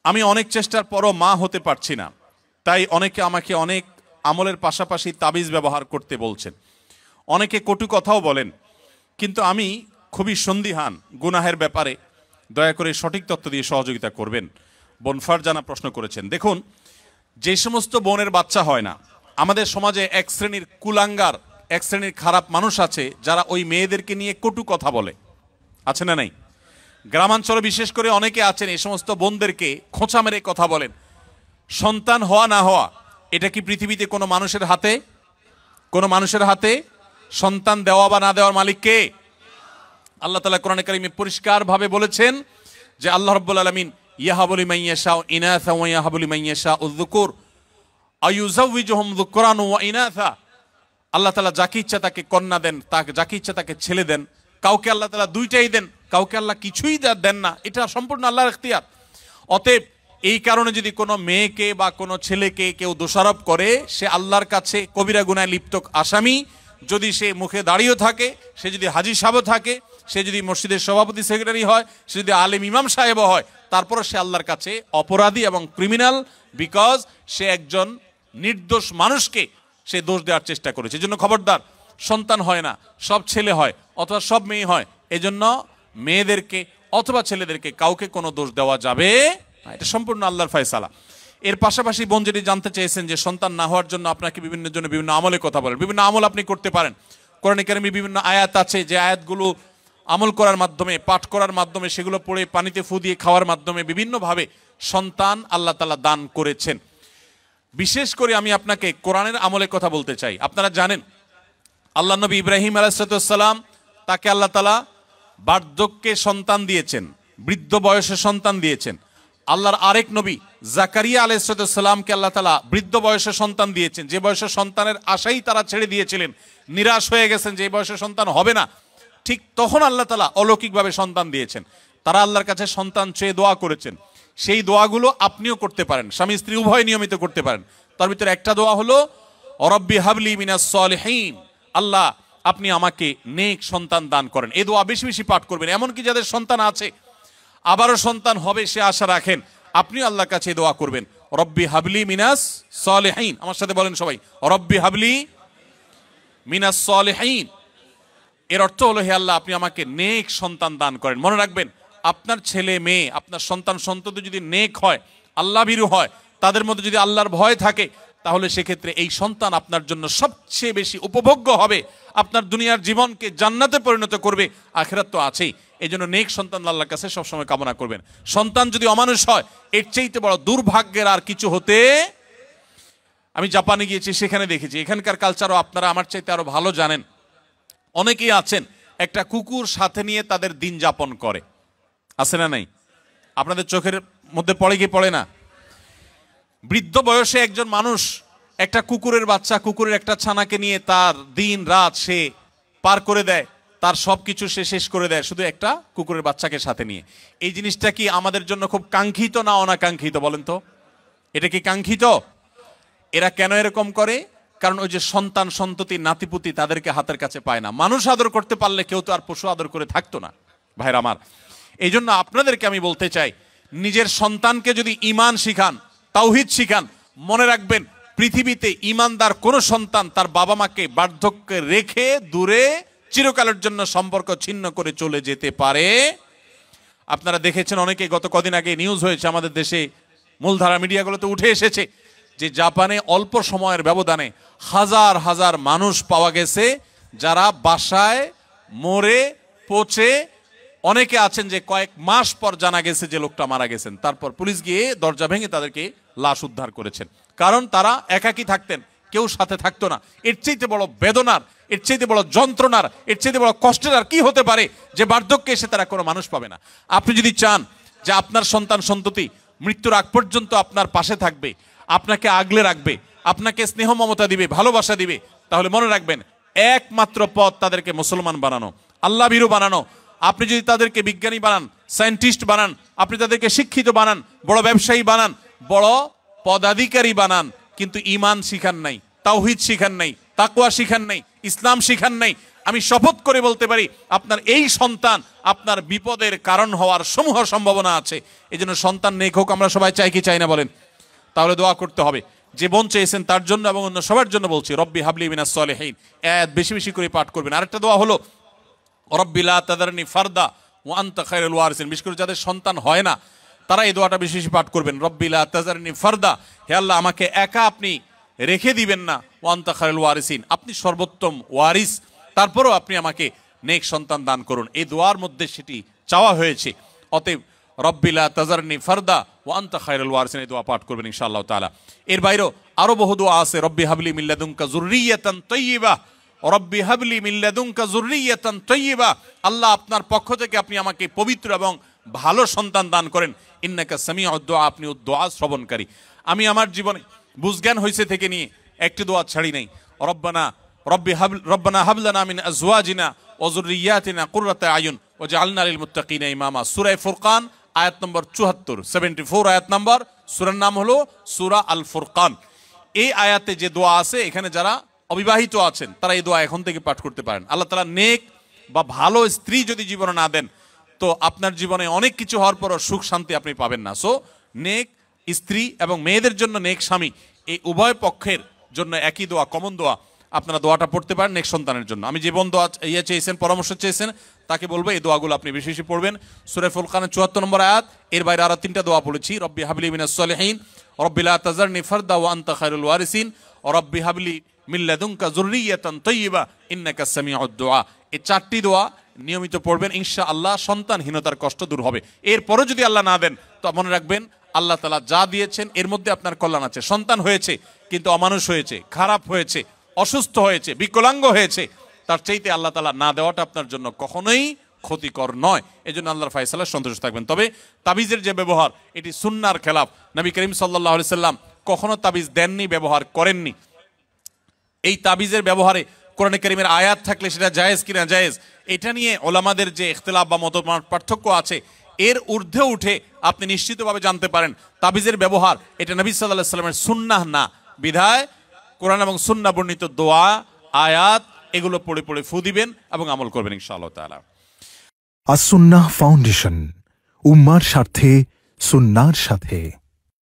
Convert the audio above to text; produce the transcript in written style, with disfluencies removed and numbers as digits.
আমি অনেক চেষ্টার পরও মা হতে পারছি না, তাই অনেকে আমাকে অনেক আমলের পাশাপাশি তাবিজ ব্যবহার করতে বলছেন, অনেকে কটু কথাও বলেন, কিন্তু আমি খুবই সন্দিহান গুনাহের ব্যাপারে। দয়া করে সঠিক তথ্য দিয়ে সহযোগিতা করবেন। বোন ফারজানা প্রশ্ন করেছেন, দেখুন, যে সমস্ত বোনের বাচ্চা হয় না, আমাদের সমাজে এক শ্রেণীর কুলাঙ্গার, এক শ্রেণীর খারাপ মানুষ আছে যারা ওই মেয়েদেরকে নিয়ে কটু কথা বলে, আছে না নাই? গ্রামাঞ্চলে বিশেষ করে অনেকে আছেন এই সমস্ত বোনদেরকে খোঁচা মেরে কথা বলেন। সন্তান হওয়া না হওয়া এটা কি পৃথিবীতে কোনো মানুষের হাতে? কোনো মানুষের হাতে? সন্তান দেওয়া বা না দেওয়ার মালিক কে? আল্লাহ তাআলা কোরআনে কারিমে পরিষ্কারভাবে বলেছেন যে আল্লাহ রাব্বুল আলামিন ইয়াহাবু লিমান ইয়াশাউ ইনাসা ওয়া ইয়াহাবু লিমান ইয়াশাউ যুকুর আয়ুযাওয়িজুহুম যুকরান ওয়া ইনাসা। আল্লাহ তাআলা যাকে ইচ্ছা তাকে কন্যা দেন, তাকে যাকে ইচ্ছা তাকে ছেলে দেন। কাউকে আল্লাহ তাআলা দুইটাই দেন, কাউকে আল্লাহ কিছুই দেন না। এটা সম্পূর্ণ আল্লাহর ইখতিয়ার। অতএব এই কারণে যদি কোনো মেয়েকে বা কোনো ছেলেকে কেউ দোষারোপ করে, সে আল্লাহর কাছে কবিরা গুনাহে লিপ্ত আসামি। যদি সে মুখে দাঁড়িয়ে থাকে, সে যদি হাজী সাহেবও থাকে, সে যদি মসজিদের সভাপতি সেক্রেটারি হয়, সে যদি আলেম ইমাম সাহেবও হয়, তারপরে সে আল্লাহর কাছে অপরাধী এবং ক্রিমিনাল, বিকজ সে একজন নির্দোষ মানুষকে সে দোষ দেওয়ার চেষ্টা করেছে। এজন্য খবরদার, সন্তান হয় না, সব ছেলে হয় অথবা সব মেয়ে হয়, এজন্য মেয়েদেরকে অথবা ছেলেদেরকে কাউকে কোনো দোষ দেওয়া যাবে না। এটা সম্পূর্ণ আল্লাহর ফয়সালা। এর পাশাপাশি বোন যেটি জানতে চেয়েছেন যে সন্তান না হওয়ার জন্য আপনাকে বিভিন্ন আমলের কথা বলেন। বিভিন্ন আমল আপনি করতে পারেন। কোরআনে কারিমে বিভিন্ন আয়াত আছে, যে আয়াতগুলো আমল করার মাধ্যমে, পাঠ করার মাধ্যমে, সেগুলো পড়ে পানিতে ফু দিয়ে খাওয়ার মাধ্যমে বিভিন্নভাবে সন্তান আল্লাহ তাআলা দান করেছেন। বিশেষ করে আমি আপনাকে কোরআনের আমলের কথা বলতে চাই। আপনারা জানেন আল্লাহ নবী ইব্রাহিম আলাইহিস সালাম, তাকে আল্লাহ তাআলা বার্ধক্যে সন্তান দিয়েছেন, বৃদ্ধ বয়সে সন্তান দিয়েছেন। আল্লাহর আরেক নবী জাকারিয়া আলাইহিস সালামকে আল্লাহ তাআলা বৃদ্ধ বয়সে সন্তান দিয়েছেন, যে বয়সে সন্তানের আশাই তারা ছেড়ে দিয়েছিলেন, নিরাশ হয়ে গেছেন যে এই বয়সে সন্তান হবে না। ঠিক তখন আল্লাহ তাআলা অলৌকিকভাবে সন্তান দিয়েছেন। তারা আল্লাহর কাছে সন্তান চেয়ে দোয়া করেছেন। সেই দোয়াগুলো আপনিও করতে পারেন, স্বামী স্ত্রী উভয় নিয়মিত করতে পারেন। তার ভিতরে একটা দোয়া হলো রব্বি হাবলি মিনাস সলিহিন, আল্লাহ আপনি আমাকে নেক সন্তান দান করেন। এই দোয়া বেশি বেশি পাঠ করবেন। এমনকি যাদের সন্তান আছে, আবারও সন্তান হবে সে আশা রাখেন, আপনিও আল্লাহর কাছে দোয়া করবেন, রব্বি হাবলি মিনাস সলিহিন। আমার সাথে বলেন সবাই, রব্বি হাবলি মিনাস সলিহিন। এর অর্থ হলো, হে আল্লাহ আপনি আমাকে নেক সন্তান দান করেন। মনে রাখবেন, আপনার ছেলে মেয়ে, আপনার সন্তান সন্ততি যদি নেক হয়, আল্লাহ ভীরু হয়, তাদের মধ্যে যদি আল্লাহর ভয় থাকে, তাহলে সেক্ষেত্রে এই সন্তান আপনার জন্য সবচেয়ে বেশি উপভোগ্য হবে, আপনার দুনিয়ার জীবনকে জান্নাতে পরিণত করবে, আখিরাত তো আছেই। এই জন্য নেক সন্তান আল্লাহর কাছে সবসময় কামনা করবেন। সন্তান যদি অমানুষ হয়, এর চাইতে বড় দুর্ভাগ্যের আর কিছু হতে। আমি জাপানে গিয়েছি, সেখানে দেখেছি, এখানকার কালচারও আপনারা আমার চাইতে আরো ভালো জানেন। অনেকেই আছেন একটা কুকুর সাথে নিয়ে তাদের দিন যাপন করে, আছে না নাই? আপনাদের চোখের মধ্যে পড়ে কি পড়ে না? বৃদ্ধ বয়সে একজন মানুষ একটা কুকুরের বাচ্চা, কুকুরের একটা ছানাকে নিয়ে তার দিন রাত সে পার করে দেয়, তার সবকিছু সে শেষ করে দেয় শুধু একটা কুকুরের বাচ্চাকে সাথে নিয়ে। এই জিনিসটা কি আমাদের জন্য খুব কাঙ্ক্ষিত না অনাকাঙ্ক্ষিত বলেন তো? এটা কি কাঙ্ক্ষিত? এরা কেন এরকম করে? কারণ ওই যে সন্তান সন্ততি নাতিপুতি তাদেরকে হাতের কাছে পায় না। মানুষ আদর করতে পারলে কেউ তো আর পশু আদর করে থাকতো না ভাইরা আমার। এই জন্য আপনাদেরকে আমি বলতে চাই, নিজের সন্তানকে যদি ঈমান শিখান, তাওহীদ শিখান, মনে রাখবেন পৃথিবীতে ঈমানদার কোন সন্তান তার বাবা মাকে বার্ধক্যে রেখে দূরে চিরকালের জন্য সম্পর্ক ছিন্ন করে চলে যেতে পারে। আপনারা দেখেছেন, অনেকে গত কদিন আগে নিউজ হয়েছে আমাদের দেশে, মূলধারা মিডিয়াগুলোতে উঠে এসেছে যে জাপানে অল্প সময়ের ব্যবধানে হাজার হাজার মানুষ পাওয়া গেছে যারা বাসায় মরে পচে, অনেকে আছেন যে কয়েক মাস পর জানা গেছে যে লোকটা মারা গেছেন, তারপর পুলিশ গিয়ে দরজা ভেঙে তাদেরকে লাশ উদ্ধার করেছেন। কারণ তারা একাকী থাকতেন, কেউ সাথে থাকতো না। এর চাইতে বড় বেদনার, এর চাইতে বড় যন্ত্রণার, এর চাইতে বড় কষ্টের আর কি হতে পারে যে বার্ধক্যে এসে তারা কোনো মানুষ পাবে না। আপনি যদি চান যে আপনার সন্তান সন্ততি মৃত্যুর আগ পর্যন্ত আপনার পাশে থাকবে, আপনাকে আগলে রাখবে, আপনাকে স্নেহ মমতা দিবে, ভালোবাসা দিবে, তাহলে মনে রাখবেন একমাত্র পথ তাদেরকে মুসলমান বানানো, আল্লাহ ভীরু বানানো। আপনি যদি তাদেরকে বিজ্ঞানী বানান, সায়েন্টিস্ট বানান, আপনি তাদেরকে শিক্ষিত বানান, বড় ব্যবসায়ী বানান, বড় পদাধিকারী বানান, কিন্তু ঈমান শিখান নাই, তাওহীদ শিখান নাই, তাকওয়া শিখান নাই, ইসলাম শিখান নাই, আমি শপথ করে বলতে পারি আপনার এই সন্তান আপনার বিপদের কারণ হওয়ার সমূহ সম্ভাবনা আছে। এই জন্য সন্তান নেক হোক আমরা সবাই চাই কি চাই না বলেন? তাহলে দোয়া করতে হবে। যে বোন চেয়েছেন তার জন্য এবং অন্য সবার জন্য বলছি, রব্বি হাবলি মিনাস সলিহিন, বেশি বেশি করে পাঠ করবেন। আরেকটা দোয়া হলো রব্বি লা তাদারনি ফারদা ওয়া আনতা খায়রুল ওয়ারিসিন। বিশেষ করে যাদের সন্তান হয় না তারা এই দোয়াটা বেশি বেশি পাঠ করবেন, রব্বি লা তাদারনি ফারদা, হে আল্লাহ আমাকে একা আপনি রেখে দিবেন না, ওয়া আনতা খায়রুল ওয়ারিসিন, আপনি সর্বোত্তম ওয়ারিস, তারপরও আপনি আমাকে নেক সন্তান দান করুন। এই দোয়ার মধ্যে সেটি চাওয়া হয়েছে। অতএব রব্বি লা তাজারনি ফারদা ওয়া আনতা খায়রুল ওয়ারিসিন এই দোয়া পাঠ করবেন ইনশাআল্লাহ তাআলা। এর বাইরেও আরো বহু দোয়া আছে, রব্বি হাবলি মিন লাদুনকা যুররিয়াতান তাইয়্যিবা, রব্বি হাবলি মিন লাদুনকা যুররিয়াতান তাইয়্যিবা, আল্লাহ আপনার পক্ষ থেকে আপনি আমাকে পবিত্র এবং ভালো সন্তান দান করেন। ইন্নাকা সামিউদ দুআ, আপনি দোয়া শ্রবণকারী। আমি আমার জীবনে বুঝজ্ঞান হয়েছে থেকে নিয়ে একটি দোয়া ছাড়ি নাই। রব্বানা হাবলানা মিন আজওয়াজিনা ওয়া যুররিয়াতিনা কুররাতা আয়ুন ওয়াজআলনা লিল মুত্তাকিনা ইমামা। সূরা ফুরকান আয়াত নম্বর 74, 74 আয়াত নম্বর। সূরার নাম হলো সূরা আল ফুরকান। এই আয়াতে যে দোয়া আছে, এখানে যারা অবিবাহিত আছেন তারা এই দোয়া এখন থেকে পাঠ করতে পারেন। আল্লাহ তাআলা নেক বা ভালো স্ত্রী যদি জীবনে না দেন তো আপনার জীবনে অনেক কিছু হওয়ার পরও সুখ শান্তি আপনি পাবেন না। সো নেক স্ত্রী এবং মেয়েদের জন্য নেক স্বামী, এই উভয় পক্ষের জন্য একই দোয়া, কমন দোয়া, আপনারা দোয়াটা পড়তে পারেন নেক সন্তানের জন্য। আমি যে বোন দোয়া চেয়েছেন, পরামর্শ চেয়েছেন, তাকে বলবো এই দোয়াগুলো আপনি বেশি বেশি পড়বেন। সূরা ফুরকানের 74 নম্বর আয়াত, এর বাইরে আরো 3টা দোয়া পড়েছি, রব্বি হাবলি মিনাস সলিহিন, রব্বি লা তাজারনি ফারদা ওয়া আনতা খায়রুল ওয়ারিসিন, রব্বি হাবলি মিন লাদুনকা যুররিয়াতান তাইয়্যিবা ইন্নাকা সামিউদ দুআ। এই 4টি দোয়া নিয়মিত পড়বেন, ইনশাআল্লাহ সন্তানহীনতার কষ্ট দূর হবে। এরপরে যদি আল্লাহ না দেন তো মনে রাখবেন আল্লাহ তাআলা যা দিয়েছেন এর মধ্যে আপনার কল্যাণ আছে। সন্তান হয়েছে কিন্তু অমানুষ হয়েছে, খারাপ হয়েছে, অসুস্থ হয়েছে, বিকলাঙ্গ হয়েছে, তার চাইতে আল্লাহ তাআলা না দেওয়াটা আপনার জন্য কখনোই ক্ষতিকর নয়। এই জন্য আল্লাহর ফয়সালায় সন্তুষ্ট থাকবেন। তবে তাবিজের যে ব্যবহার, এটি সুন্নাহর খেলাফ। নবী করিম সাল্লাল্লাহু আলাইহি সাল্লাম কখনো তাবিজ দেননি, ব্যবহার করেননি। এই তাবিজের ব্যবহারে কোরআনে কারীমের আয়াত থাকলে সেটা জায়েজ কিনা জায়েজ, এটা নিয়ে ওলামাদের যে ইখতিলাফ বা মত পার্থক্য আছে, এর ঊর্ধ্বে উঠে আপনি নিশ্চিতভাবে জানতে পারেন তাবিজের ব্যবহার এটা নবী সাল্লাল্লাহু আলাইহি সাল্লামের সুন্নাহ না। বিধায় কোরআন এবং সুন্নাহ বর্ণিত দোয়া, আয়াত এগুলো পড়ে পড়ে ফু দিবেন এবং আমল করবেন ইনশাআল্লাহ তাআলা। আস সুন্নাহ ফাউন্ডেশন, উম্মার স্বার্থে সুন্নাহর সাথে।